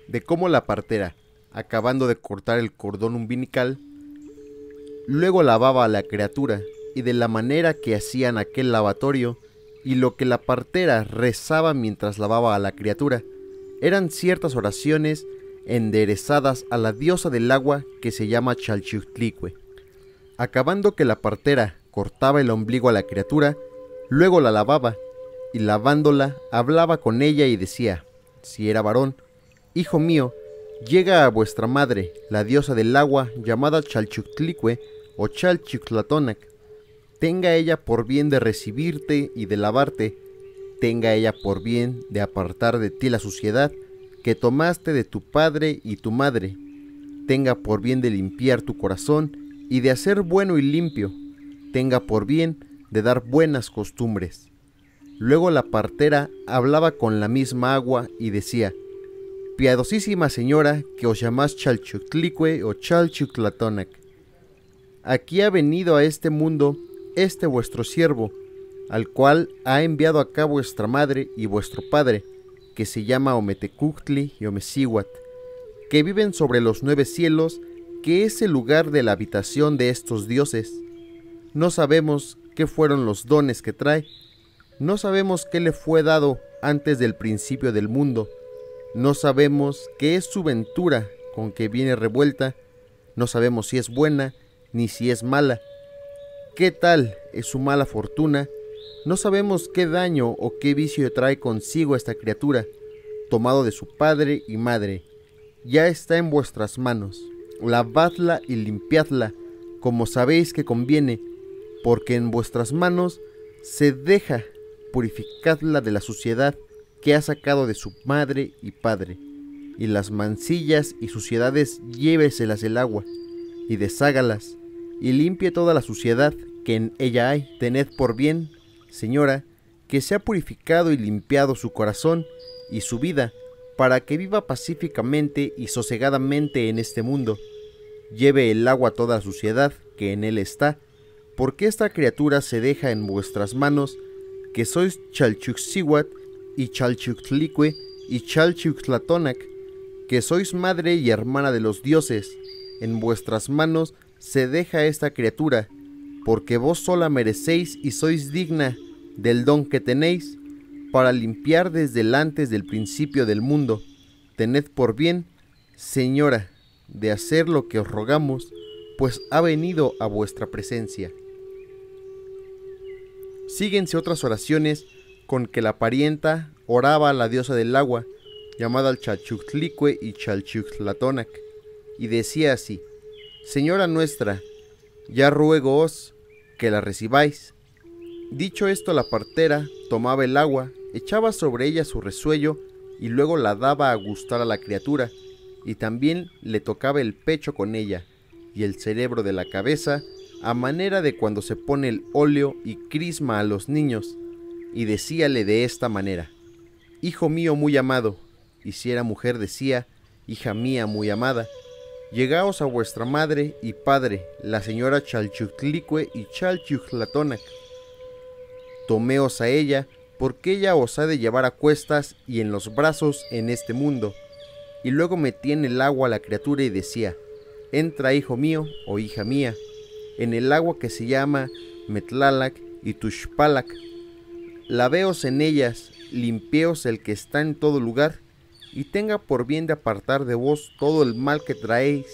de cómo la partera, acabando de cortar el cordón umbilical, luego lavaba a la criatura, y de la manera que hacían aquel lavatorio, y lo que la partera rezaba mientras lavaba a la criatura, eran ciertas oraciones enderezadas a la diosa del agua que se llama Chalchiuhtlicue. Acabando que la partera cortaba el ombligo a la criatura, luego la lavaba, y lavándola hablaba con ella y decía, si era varón, hijo mío, llega a vuestra madre, la diosa del agua, llamada Chalchiuhtlicue o Chalchiuhtlatónac. Tenga ella por bien de recibirte y de lavarte, tenga ella por bien de apartar de ti la suciedad que tomaste de tu padre y tu madre, tenga por bien de limpiar tu corazón y de hacer bueno y limpio, tenga por bien de dar buenas costumbres. Luego la partera hablaba con la misma agua y decía, piadosísima señora que os llamás Chalchiuhtlicue o Chalchiuhtlatónac, aquí ha venido a este mundo este vuestro siervo, al cual ha enviado acá vuestra madre y vuestro padre, que se llama Ometecuhtli y Omecihuat, que viven sobre los 9 cielos, que es el lugar de la habitación de estos dioses. No sabemos qué fueron los dones que trae, no sabemos qué le fue dado antes del principio del mundo, no sabemos qué es su ventura con que viene revuelta, no sabemos si es buena ni si es mala. ¿Qué tal es su mala fortuna? No sabemos qué daño o qué vicio trae consigo esta criatura, tomado de su padre y madre. Ya está en vuestras manos. Lavadla y limpiadla, como sabéis que conviene, porque en vuestras manos se deja. Purificadla de la suciedad que ha sacado de su madre y padre, y las mancillas y suciedades lléveselas el agua, y deshágalas, y limpie toda la suciedad que en ella hay. Tened por bien, señora, que se ha purificado y limpiado su corazón y su vida, para que viva pacíficamente y sosegadamente en este mundo. Lleve el agua toda la suciedad que en él está, porque esta criatura se deja en vuestras manos, que sois Chalchiuhtzihuat y Chalchiuhtlicue y Chalchiuhtlatónac, que sois madre y hermana de los dioses. En vuestras manos se deja esta criatura, porque vos sola merecéis y sois digna del don que tenéis, para limpiar desde el antes del principio del mundo. Tened por bien, señora, de hacer lo que os rogamos, pues ha venido a vuestra presencia. Síguense otras oraciones con que la parienta oraba a la diosa del agua, llamada Chalchiuhtlicue y Chalchiuhtlatónac, y decía así, señora nuestra, ya ruegoos que la recibáis. Dicho esto, la partera tomaba el agua, echaba sobre ella su resuello y luego la daba a gustar a la criatura, y también le tocaba el pecho con ella y el cerebro de la cabeza, a manera de cuando se pone el óleo y crisma a los niños, y decíale de esta manera, hijo mío muy amado, y si era mujer decía, hija mía muy amada, llegaos a vuestra madre y padre, la señora Chalchiuhtlicue y Chalchiuhtlatónac. Tomeos a ella, porque ella os ha de llevar a cuestas y en los brazos en este mundo. Y luego metía en el agua a la criatura y decía, entra hijo mío o hija mía, en el agua que se llama Metlalac y Tuxpalac. Laveos en ellas, limpiaos el que está en todo lugar, y tenga por bien de apartar de vos todo el mal que traéis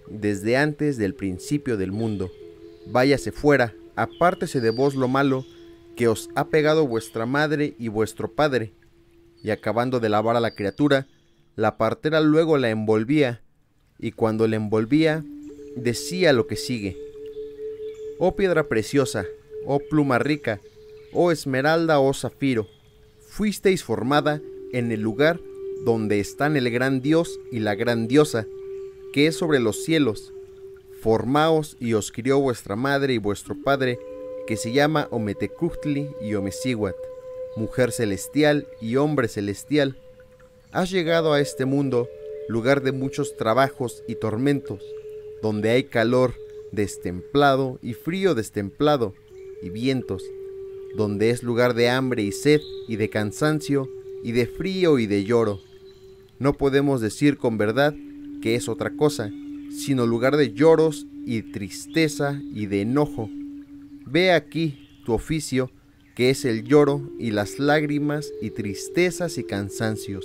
desde antes del principio del mundo. Váyase fuera, apártese de vos lo malo que os ha pegado vuestra madre y vuestro padre. Y acabando de lavar a la criatura, la partera luego la envolvía, y cuando la envolvía, decía lo que sigue. Oh piedra preciosa, oh pluma rica, oh esmeralda, oh zafiro, fuisteis formada en el lugar donde están el gran Dios y la gran diosa, que es sobre los cielos. Formaos y os crió vuestra madre y vuestro padre, que se llama Ometecuhtli y Omecihuat, mujer celestial y hombre celestial. Has llegado a este mundo, lugar de muchos trabajos y tormentos, donde hay calor destemplado y frío destemplado, y vientos, donde es lugar de hambre y sed y de cansancio y de frío y de lloro. No podemos decir con verdad que es otra cosa, sino lugar de lloros y tristeza y de enojo. Ve aquí tu oficio, que es el lloro y las lágrimas y tristezas y cansancios.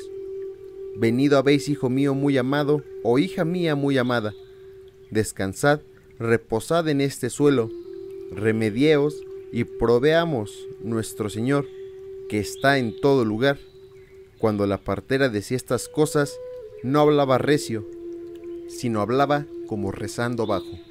Venido habéis, hijo mío muy amado, o hija mía muy amada. Descansad, reposad en este suelo, remedieos y proveamos nuestro Señor, que está en todo lugar. Cuando la partera decía estas cosas, no hablaba recio, sino hablaba como rezando bajo.